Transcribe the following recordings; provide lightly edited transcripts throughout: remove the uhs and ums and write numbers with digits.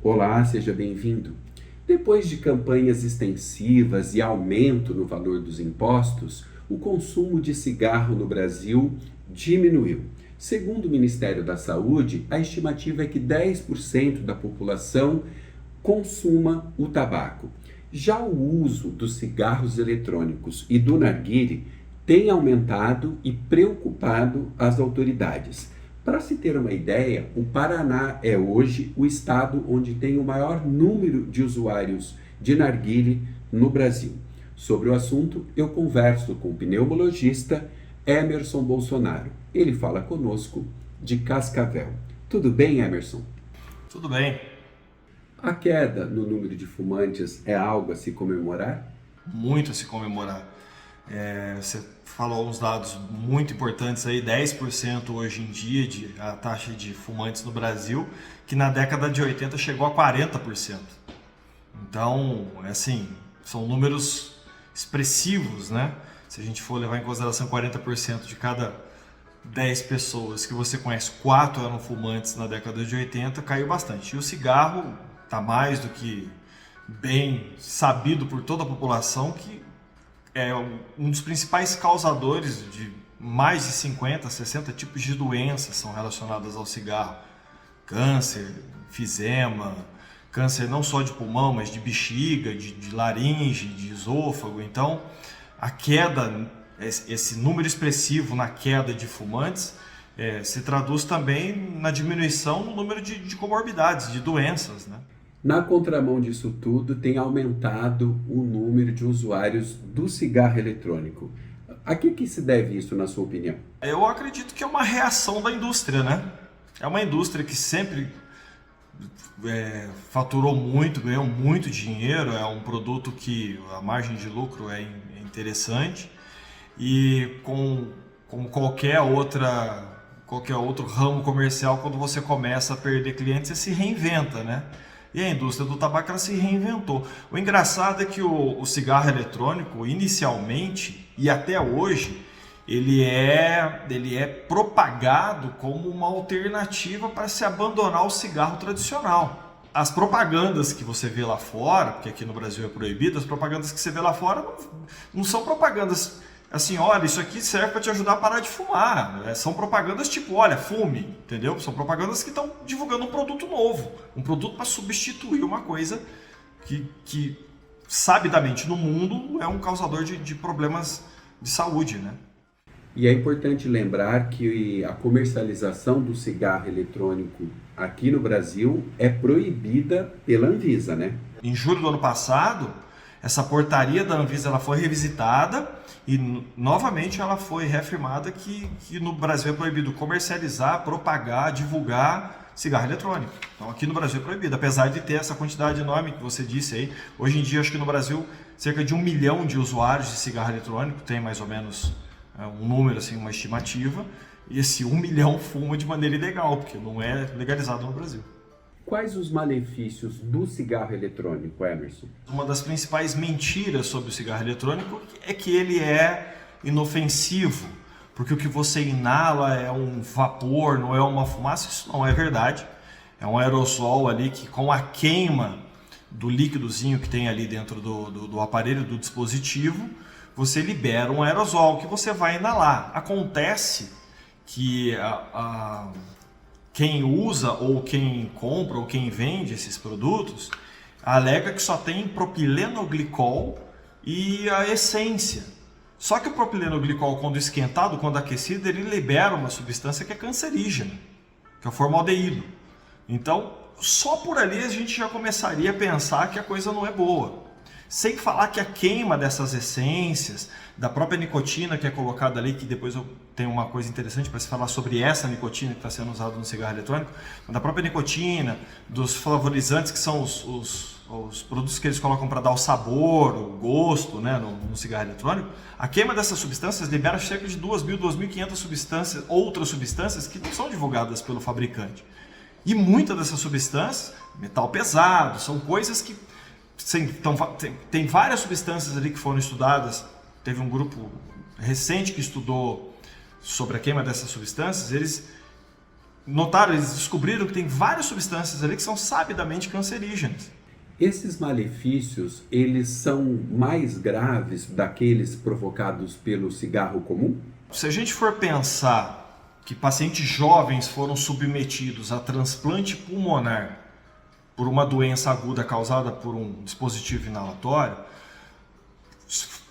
Olá, seja bem-vindo. Depois de campanhas extensivas e aumento no valor dos impostos, o consumo de cigarro no Brasil diminuiu. Segundo o Ministério da Saúde, a estimativa é que 10% da população consuma o tabaco. Já o uso dos cigarros eletrônicos e do narguilé tem aumentado e preocupado as autoridades. Para se ter uma ideia, o Paraná é hoje o estado onde tem o maior número de usuários de narguilé no Brasil. Sobre o assunto, eu converso com o pneumologista Emerson Bolsonaro. Ele fala conosco de Cascavel. Tudo bem, Emerson? Tudo bem. A queda no número de fumantes é algo a se comemorar? Muito a se comemorar. Você falou uns dados muito importantes aí, 10% hoje em dia a taxa de fumantes no Brasil, que na década de 80 chegou a 40%. Então, assim, são números expressivos, né? Se a gente for levar em consideração 40% de cada 10 pessoas que você conhece, 4 eram fumantes na década de 80, caiu bastante. E o cigarro está mais do que bem sabido por toda a população que é um dos principais causadores de mais de 50, 60 tipos de doenças são relacionadas ao cigarro. Câncer, enfisema, câncer não só de pulmão, mas de bexiga, de laringe, de esôfago. Então, a queda, esse número expressivo na queda de fumantes, se traduz também na diminuição no número de comorbidades, de doenças, né? Na contramão disso tudo, tem aumentado o número de usuários do cigarro eletrônico. A que se deve isso, na sua opinião? Eu acredito que é uma reação da indústria, né? É uma indústria que sempre faturou muito, ganhou muito dinheiro, é um produto que a margem de lucro é interessante e como qualquer outro ramo comercial, quando você começa a perder clientes, você se reinventa, né? E a indústria do tabaco ela se reinventou. O engraçado é que o cigarro eletrônico, inicialmente e até hoje, ele é propagado como uma alternativa para se abandonar o cigarro tradicional. As propagandas que você vê lá fora, porque aqui no Brasil é proibido, as propagandas que você vê lá fora não são propagandas assim, olha, isso aqui serve para te ajudar a parar de fumar. São propagandas tipo, olha, fume, entendeu? São propagandas que estão divulgando um produto novo, um produto para substituir uma coisa que sabidamente no mundo é um causador de problemas de saúde, né? E é importante lembrar que a comercialização do cigarro eletrônico aqui no Brasil é proibida pela Anvisa, né? Em julho do ano passado, essa portaria da Anvisa ela foi revisitada e novamente ela foi reafirmada que no Brasil é proibido comercializar, propagar, divulgar cigarro eletrônico. Então aqui no Brasil é proibido, apesar de ter essa quantidade enorme que você disse aí. Hoje em dia acho que no Brasil cerca de 1 milhão de usuários de cigarro eletrônico, tem mais ou menos um número, assim, uma estimativa, e esse 1 milhão fuma de maneira ilegal, porque não é legalizado no Brasil. Quais os malefícios do cigarro eletrônico, Emerson? Uma das principais mentiras sobre o cigarro eletrônico é que ele é inofensivo, porque o que você inala é um vapor, não é uma fumaça. Isso não é verdade. É um aerosol ali que, com a queima do líquidozinho que tem ali dentro do aparelho, do dispositivo, você libera um aerosol que você vai inalar. Acontece que quem usa ou quem compra ou quem vende esses produtos alega que só tem propilenoglicol e a essência. Só que o propilenoglicol, quando esquentado, quando aquecido, ele libera uma substância que é cancerígena, que é o formaldeído. Então, só por ali a gente já começaria a pensar que a coisa não é boa. Sem falar que a queima dessas essências, da própria nicotina que é colocada ali, que depois eu tenho uma coisa interessante para se falar sobre essa nicotina que está sendo usada no cigarro eletrônico, da própria nicotina, dos flavorizantes que são os produtos que eles colocam para dar o sabor, o gosto, né, no cigarro eletrônico, a queima dessas substâncias libera cerca de 2.000, 2.500 substâncias, outras substâncias que não são divulgadas pelo fabricante. E muitas dessas substâncias, metal pesado, são coisas que então, tem várias substâncias ali que foram estudadas. Teve um grupo recente que estudou sobre a queima dessas substâncias. Eles notaram, eles descobriram que tem várias substâncias ali que são sabidamente cancerígenas. Esses malefícios, eles são mais graves daqueles provocados pelo cigarro comum? Se a gente for pensar que pacientes jovens foram submetidos a transplante pulmonar por uma doença aguda causada por um dispositivo inalatório,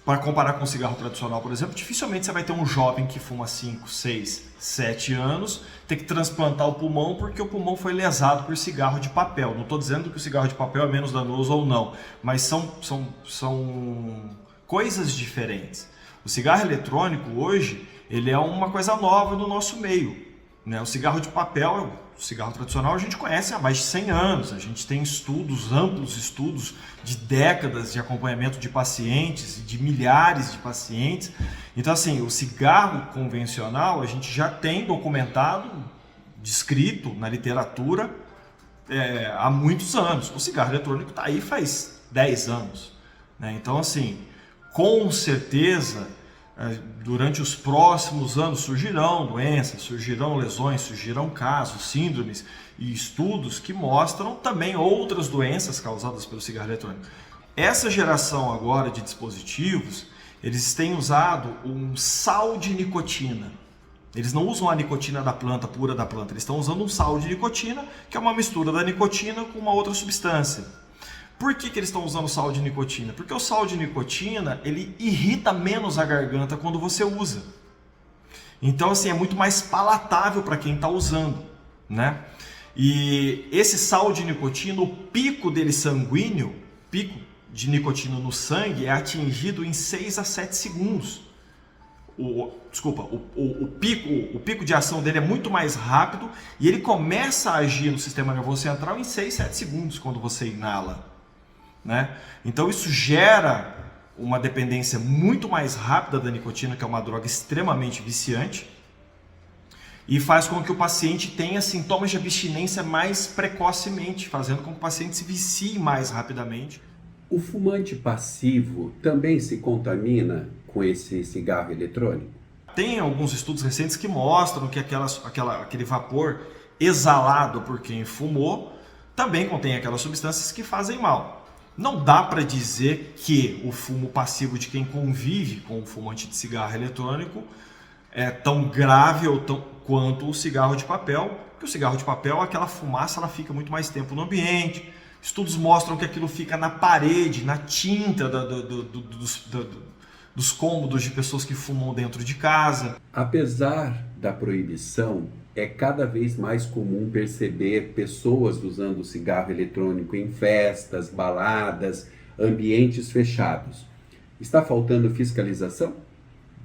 para comparar com o cigarro tradicional, por exemplo, dificilmente você vai ter um jovem que fuma 5, 6, 7 anos ter que transplantar o pulmão porque o pulmão foi lesado por cigarro de papel. Não estou dizendo que o cigarro de papel é menos danoso ou não, mas são coisas diferentes. O cigarro eletrônico hoje, ele é uma coisa nova no nosso meio, né? O cigarro de papel, o cigarro tradicional, a gente conhece há mais de 100 anos. A gente tem estudos, amplos estudos de décadas de acompanhamento de pacientes, de milhares de pacientes. Então, assim, o cigarro convencional a gente já tem documentado, descrito na literatura há muitos anos. O cigarro eletrônico está aí faz 10 anos, né? Então, assim, com certeza, durante os próximos anos surgirão doenças, surgirão lesões, surgirão casos, síndromes e estudos que mostram também outras doenças causadas pelo cigarro eletrônico. Essa geração agora de dispositivos, eles têm usado um sal de nicotina. Eles não usam a nicotina da planta, pura da planta, eles estão usando um sal de nicotina, que é uma mistura da nicotina com uma outra substância. Por que eles estão usando sal de nicotina? Porque o sal de nicotina, ele irrita menos a garganta quando você usa. Então, assim, é muito mais palatável para quem está usando, né? E esse sal de nicotina, o pico dele sanguíneo, pico de nicotina no sangue, é atingido em 6 a 7 segundos. O pico de ação dele é muito mais rápido e ele começa a agir no sistema nervoso central em 6, 7 segundos quando você inala, né? Então isso gera uma dependência muito mais rápida da nicotina, que é uma droga extremamente viciante, e faz com que o paciente tenha sintomas de abstinência mais precocemente, fazendo com que o paciente se vicie mais rapidamente. O fumante passivo também se contamina com esse cigarro eletrônico? Tem alguns estudos recentes que mostram que aquele vapor exalado por quem fumou também contém aquelas substâncias que fazem mal. Não dá para dizer que o fumo passivo de quem convive com o fumante de cigarro eletrônico é tão grave quanto o cigarro de papel, porque o cigarro de papel, aquela fumaça, ela fica muito mais tempo no ambiente. Estudos mostram que aquilo fica na parede, na tinta dos cômodos de pessoas que fumam dentro de casa. Apesar da proibição, é cada vez mais comum perceber pessoas usando cigarro eletrônico em festas, baladas, ambientes fechados. Está faltando fiscalização?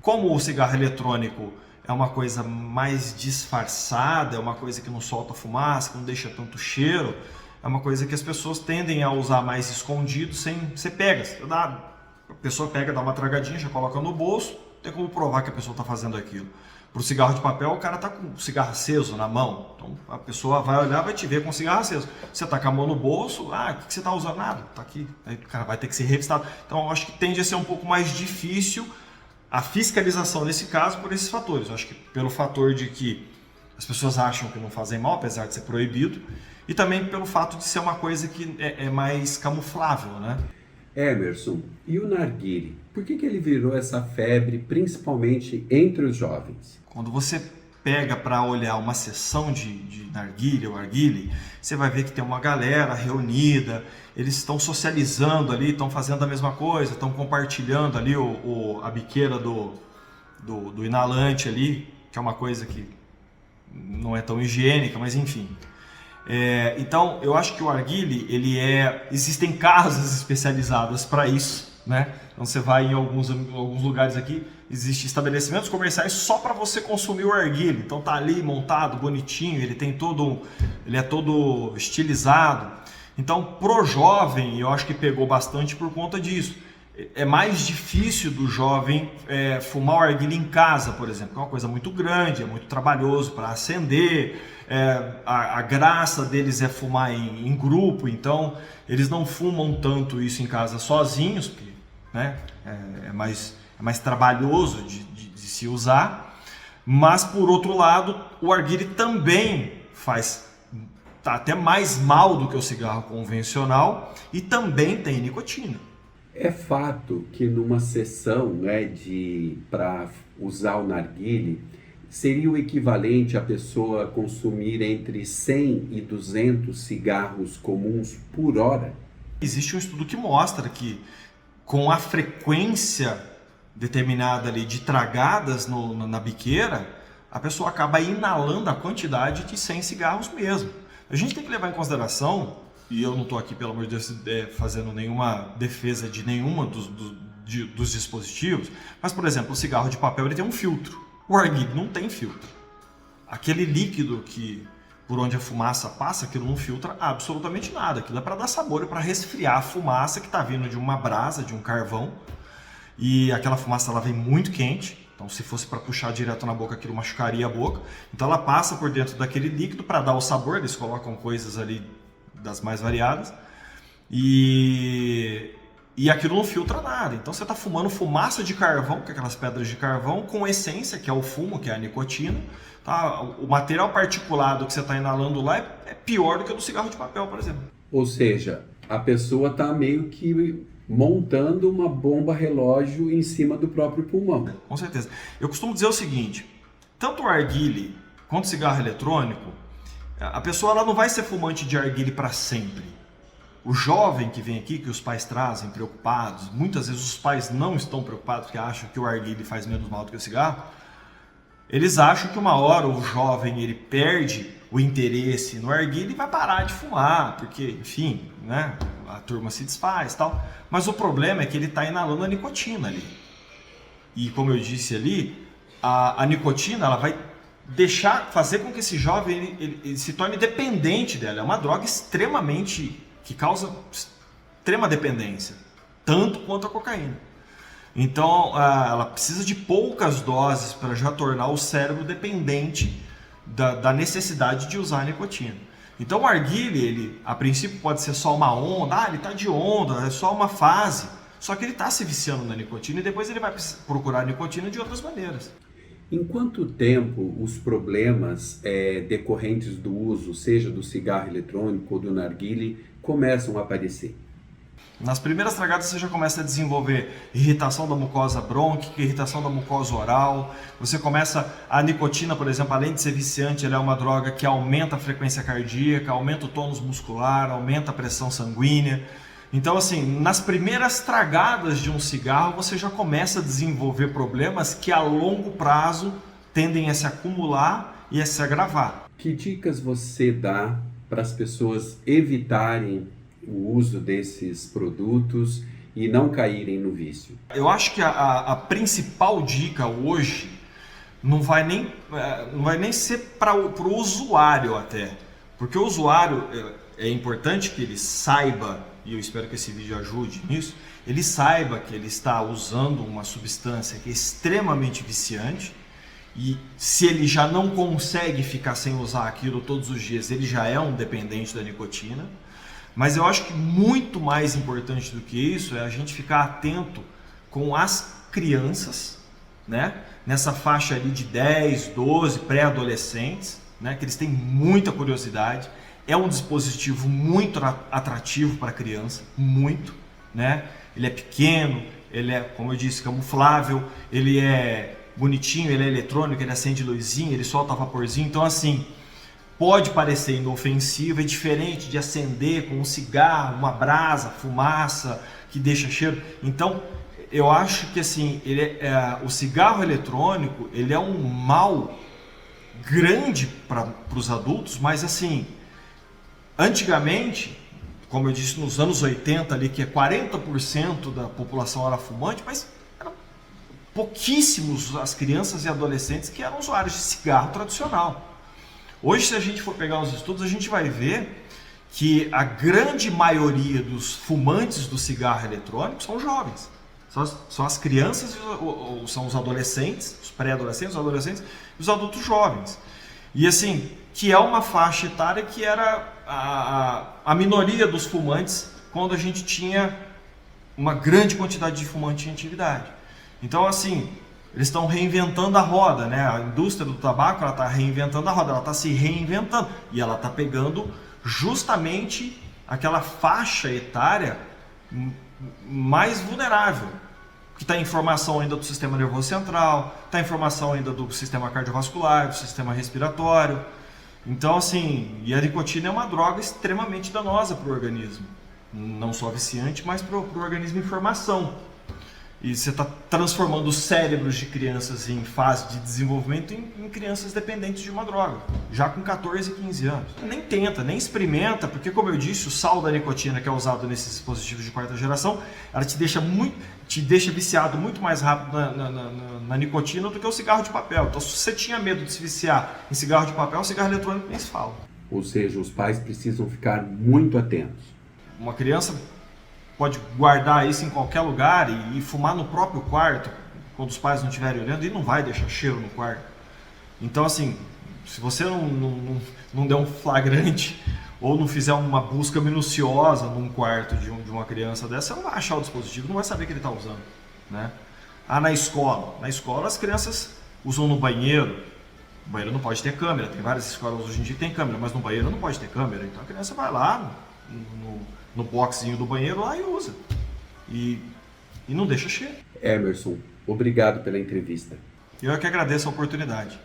Como o cigarro eletrônico é uma coisa mais disfarçada, é uma coisa que não solta fumaça, que não deixa tanto cheiro, é uma coisa que as pessoas tendem a usar mais escondido, sem ser pegas. A pessoa pega, dá uma tragadinha, já coloca no bolso, tem como provar que a pessoa está fazendo aquilo. Para o cigarro de papel, o cara está com o cigarro aceso na mão, então a pessoa vai olhar, vai te ver com o cigarro aceso. Você está com a mão no bolso, o que você está usando? Nada, está aqui. Aí o cara vai ter que ser revistado. Então eu acho que tende a ser um pouco mais difícil a fiscalização nesse caso por esses fatores. Eu acho que pelo fator de que as pessoas acham que não fazem mal, apesar de ser proibido, e também pelo fato de ser uma coisa que é mais camuflável, né? Emerson, e o narguilé? Por que ele virou essa febre, principalmente entre os jovens? Quando você pega para olhar uma sessão de narguilé ou arguilé, você vai ver que tem uma galera reunida, eles estão socializando ali, estão fazendo a mesma coisa, estão compartilhando ali a biqueira do inalante ali, que é uma coisa que não é tão higiênica, mas enfim. Então, eu acho que o arguilé, existem casas especializadas para isso, né? Então, você vai em alguns lugares aqui, existem estabelecimentos comerciais só para você consumir o arguilé. Então, tá ali montado, bonitinho, ele é todo estilizado. Então, pro jovem, eu acho que pegou bastante por conta disso. É mais difícil do jovem fumar o arguilé em casa, por exemplo, que é uma coisa muito grande, é muito trabalhoso para acender. A graça deles é fumar em grupo, então eles não fumam tanto isso em casa sozinhos, porque, né, é mais trabalhoso de se usar. Mas, por outro lado, o arguile também tá até mais mal do que o cigarro convencional e também tem nicotina. É fato que numa sessão, né, para usar o narguile, seria o equivalente a pessoa consumir entre 100 e 200 cigarros comuns por hora? Existe um estudo que mostra que com a frequência determinada ali de tragadas na biqueira, a pessoa acaba inalando a quantidade de 100 cigarros mesmo. A gente tem que levar em consideração, e eu não estou aqui, pelo amor de Deus, fazendo nenhuma defesa de nenhuma dos dispositivos, mas, por exemplo, o cigarro de papel ele tem um filtro. O arguile não tem filtro. Aquele líquido por onde a fumaça passa, aquilo não filtra absolutamente nada. Aquilo é para dar sabor e para resfriar a fumaça que está vindo de uma brasa, de um carvão. E aquela fumaça ela vem muito quente. Então, se fosse para puxar direto na boca, aquilo machucaria a boca. Então, ela passa por dentro daquele líquido para dar o sabor. Eles colocam coisas ali das mais variadas. E aquilo não filtra nada. Então, você está fumando fumaça de carvão, que é aquelas pedras de carvão, com essência, que é o fumo, que é a nicotina. Tá? O material particulado que você está inalando lá é pior do que o do cigarro de papel, por exemplo. Ou seja, a pessoa está meio que montando uma bomba relógio em cima do próprio pulmão. Com certeza. Eu costumo dizer o seguinte, tanto o arguile quanto o cigarro eletrônico, a pessoa ela não vai ser fumante de arguile para sempre. O jovem que vem aqui, que os pais trazem preocupados, muitas vezes os pais não estão preocupados porque acham que o arguile faz menos mal do que o cigarro, eles acham que uma hora o jovem ele perde o interesse no arguile e vai parar de fumar, porque, enfim, né, a turma se desfaz e tal. Mas o problema é que ele está inalando a nicotina ali. E como eu disse ali, a nicotina ela vai fazer com que esse jovem ele se torne dependente dela. É uma droga que causa extrema dependência, tanto quanto a cocaína. Então, ela precisa de poucas doses para já tornar o cérebro dependente da necessidade de usar a nicotina. Então, o arguile, ele, a princípio, pode ser só uma onda, ele está de onda, é só uma fase. Só que ele está se viciando na nicotina e depois ele vai procurar a nicotina de outras maneiras. Em quanto tempo os problemas decorrentes do uso, seja do cigarro eletrônico ou do narguile, começam a aparecer? Nas primeiras tragadas você já começa a desenvolver irritação da mucosa brônquica, irritação da mucosa oral. A nicotina, por exemplo, além de ser viciante, ela é uma droga que aumenta a frequência cardíaca, aumenta o tônus muscular, aumenta a pressão sanguínea. Então, assim, nas primeiras tragadas de um cigarro, você já começa a desenvolver problemas que a longo prazo tendem a se acumular e a se agravar. Que dicas você dá para as pessoas evitarem o uso desses produtos e não caírem no vício? Eu acho que a principal dica hoje não vai nem ser para o usuário até, porque o usuário é importante que ele saiba, e eu espero que esse vídeo ajude nisso, ele saiba que ele está usando uma substância que é extremamente viciante e se ele já não consegue ficar sem usar aquilo todos os dias, ele já é um dependente da nicotina. Mas eu acho que muito mais importante do que isso é a gente ficar atento com as crianças, né? Nessa faixa ali de 10, 12, pré-adolescentes, né? Que eles têm muita curiosidade. É um dispositivo muito atrativo para a criança, muito, né? Ele é pequeno, ele é, como eu disse, camuflável, ele é bonitinho, ele é eletrônico, ele acende luzinha, ele solta vaporzinho. Então, assim, pode parecer inofensivo, é diferente de acender com um cigarro, uma brasa, fumaça que deixa cheiro. Então, eu acho que assim, o cigarro eletrônico ele é um mal grande para os adultos, mas assim, antigamente, como eu disse, nos anos 80 ali, que é 40% da população era fumante, mas eram pouquíssimos as crianças e adolescentes que eram usuários de cigarro tradicional. Hoje, se a gente for pegar os estudos, a gente vai ver que a grande maioria dos fumantes do cigarro eletrônico são jovens. São as crianças, ou são os adolescentes, os pré-adolescentes, os adolescentes e os adultos jovens. E assim, que é uma faixa etária que era a minoria dos fumantes quando a gente tinha uma grande quantidade de fumantes em atividade. Então, assim, Eles estão reinventando a roda, né? A indústria do tabaco, ela está reinventando a roda, ela está se reinventando e ela está pegando justamente aquela faixa etária mais vulnerável, que está em formação ainda do sistema nervoso central, está em formação ainda do sistema cardiovascular, do sistema respiratório. Então, assim, e a nicotina é uma droga extremamente danosa para o organismo, não só viciante, mas para o organismo em formação. E você está transformando os cérebros de crianças em fase de desenvolvimento em crianças dependentes de uma droga, já com 14 e 15 anos. Nem tenta, nem experimenta, porque, como eu disse, o sal da nicotina que é usado nesses dispositivos de quarta geração, ela te deixa viciado muito mais rápido na nicotina do que o cigarro de papel. Então, se você tinha medo de se viciar em cigarro de papel, o cigarro eletrônico nem se fala. Ou seja, os pais precisam ficar muito atentos. Uma criança pode guardar isso em qualquer lugar e fumar no próprio quarto, quando os pais não estiverem olhando, e não vai deixar cheiro no quarto. Então, assim, se você não der um flagrante ou não fizer uma busca minuciosa num quarto de uma criança dessa, você não vai achar o dispositivo, não vai saber que ele está usando, né? Na escola. Na escola as crianças usam no banheiro. O banheiro não pode ter câmera, tem várias escolas hoje em dia que tem câmera, mas no banheiro não pode ter câmera. Então a criança vai lá no boxinho do banheiro lá e usa. E não deixa cheiro. Emerson, obrigado pela entrevista. Eu é que agradeço a oportunidade.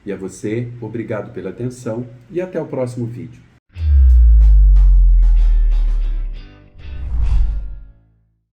E a você, obrigado pela atenção e até o próximo vídeo.